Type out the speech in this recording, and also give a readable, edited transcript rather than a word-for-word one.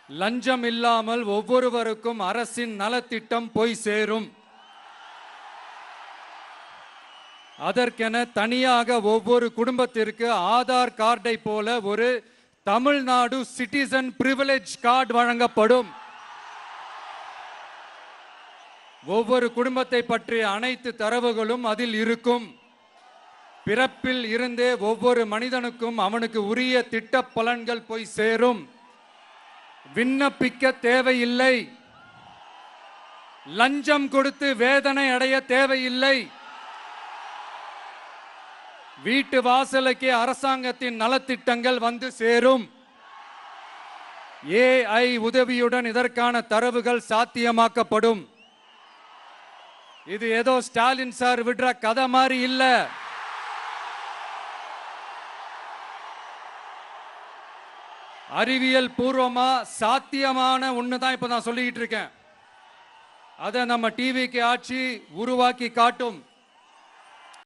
லஞ்சம் இல்லாமல் ஒவ்வொருவருக்கும் அரசின் நலத்திட்டம் போய் சேரும். அதற்கென தனியாக ஒவ்வொரு குடும்பத்திற்கு ஆதார் கார்டை போல ஒரு தமிழ்நாடு சிட்டிசன் பிரிவிலேஜ் கார்டு வழங்கப்படும். ஒவ்வொரு குடும்பத்தை பற்றிய அனைத்து தரவுகளும் அதில் இருக்கும். பிறப்பில் இருந்தே ஒவ்வொரு மனிதனுக்கும் அவனுக்கு உரிய திட்ட பலன்கள் போய் சேரும். விண்ணப்பிக்க தேவையில்லை. லஞ்சம் கொடுத்து வேதனை அடைய தேவையில்லை. வீட்டு வாசலுக்கே அரசாங்கத்தின் நலத்திட்டங்கள் வந்து சேரும். AI உதவியுடன் இதற்கான தரவுகள் சாத்தியமாக்கப்படும். இது ஏதோ ஸ்டாலின் சார் விடுற கதை மாதிரி இல்ல. அறிவியல் பூர்வமா சாத்தியமான ஒண்ணுதான் இப்ப நான் சொல்லிட்டு இருக்கேன். அதை நம்ம டிவிக்கு ஆட்சி உருவாக்கி காட்டும்.